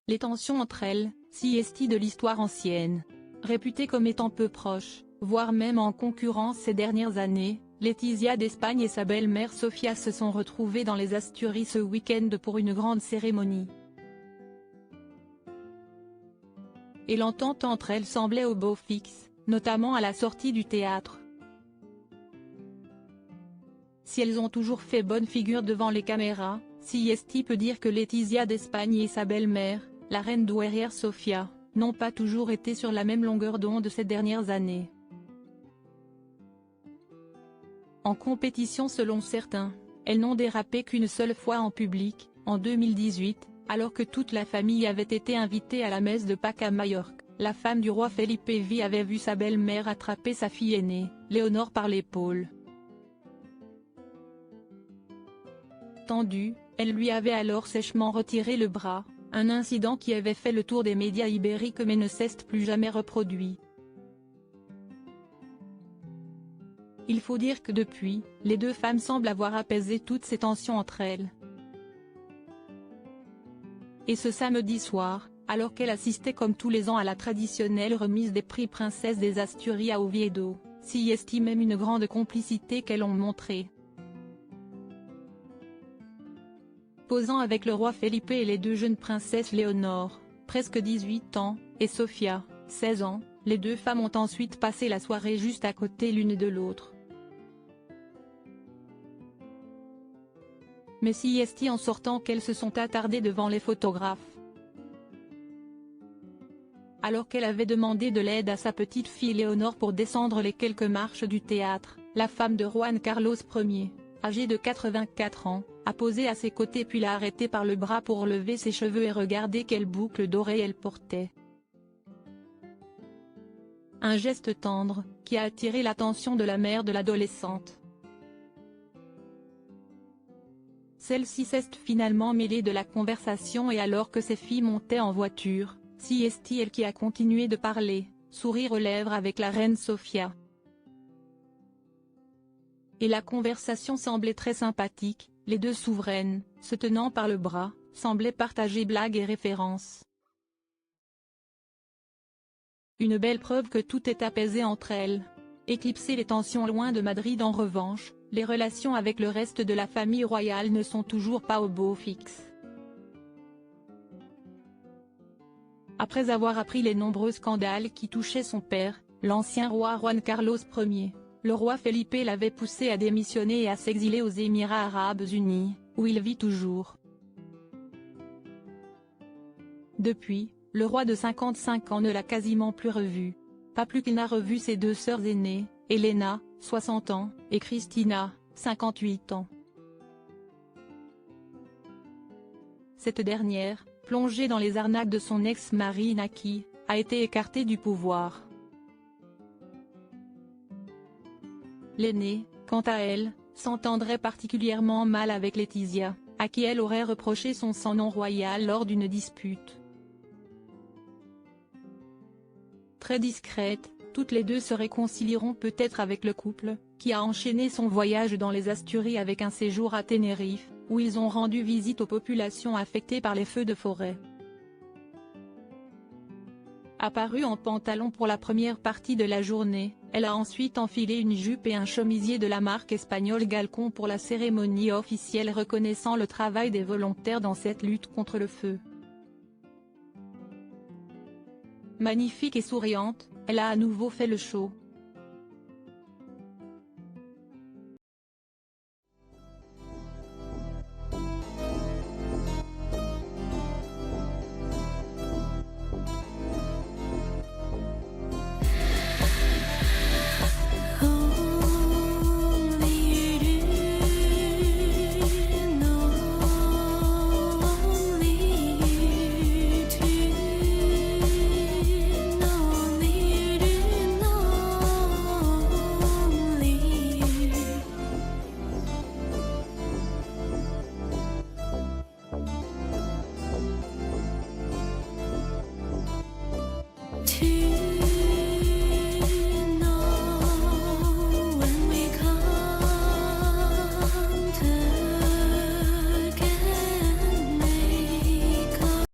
Les tensions entre elles, Siesti de l'histoire ancienne. Réputées comme étant peu proches, voire même en concurrence ces dernières années, Laetitia d'Espagne et sa belle-mère Sofia se sont retrouvées dans les Asturies ce week-end pour une grande cérémonie. Et l'entente entre elles semblait au beau fixe, notamment à la sortie du théâtre. Si elles ont toujours fait bonne figure devant les caméras, Siesti peut dire que Laetitia d'Espagne et sa belle-mère, la reine douairière Sofia, n'ont pas toujours été sur la même longueur d'onde ces dernières années. En compétition selon certains, elles n'ont dérapé qu'une seule fois en public, en 2018, alors que toute la famille avait été invitée à la messe de Pâques à Majorque. La femme du roi Felipe V avait vu sa belle-mère attraper sa fille aînée, Léonore par l'épaule. Tendue, elle lui avait alors sèchement retiré le bras, un incident qui avait fait le tour des médias ibériques mais ne s'est plus jamais reproduit. Il faut dire que depuis, les deux femmes semblent avoir apaisé toutes ces tensions entre elles. Et ce samedi soir, alors qu'elle assistait comme tous les ans à la traditionnelle remise des prix Princesse des Asturies à Oviedo, Siesti même une grande complicité qu'elles ont montrée. Posant avec le roi Felipe et les deux jeunes princesses Léonore, presque 18 ans, et Sofia, 16 ans, les deux femmes ont ensuite passé la soirée juste à côté l'une de l'autre. Mais Siesti en sortant qu'elles se sont attardées devant les photographes. Alors qu'elle avait demandé de l'aide à sa petite fille Léonore pour descendre les quelques marches du théâtre, la femme de Juan Carlos Ier, âgée de 84 ans, a posé à ses côtés puis l'a arrêtée par le bras pour lever ses cheveux et regarder quelle boucle d'oreille elle portait. Un geste tendre, qui a attiré l'attention de la mère de l'adolescente. Celle-ci s'est finalement mêlée de la conversation et alors que ses filles montaient en voiture, Siesti elle qui a continué de parler, sourire aux lèvres avec la reine Sofia. Et la conversation semblait très sympathique, les deux souveraines, se tenant par le bras, semblaient partager blagues et références. Une belle preuve que tout est apaisé entre elles. Éclipser les tensions loin de Madrid en revanche, les relations avec le reste de la famille royale ne sont toujours pas au beau fixe. Après avoir appris les nombreux scandales qui touchaient son père, l'ancien roi Juan Carlos Ier, le roi Felipe l'avait poussé à démissionner et à s'exiler aux Émirats arabes unis, où il vit toujours. Depuis, le roi de 55 ans ne l'a quasiment plus revu. Pas plus qu'il n'a revu ses deux sœurs aînées, Elena, 60 ans, et Cristina, 58 ans. Cette dernière, plongée dans les arnaques de son ex-mari Naki, a été écartée du pouvoir. L'aînée, quant à elle, s'entendrait particulièrement mal avec Laetitia, à qui elle aurait reproché son sang non royal lors d'une dispute. Très discrètes, toutes les deux se réconcilieront peut-être avec le couple, qui a enchaîné son voyage dans les Asturies avec un séjour à Tenerife, où ils ont rendu visite aux populations affectées par les feux de forêt. Apparue en pantalon pour la première partie de la journée, elle a ensuite enfilé une jupe et un chemisier de la marque espagnole Galcon pour la cérémonie officielle reconnaissant le travail des volontaires dans cette lutte contre le feu. Magnifique et souriante, elle a à nouveau fait le show,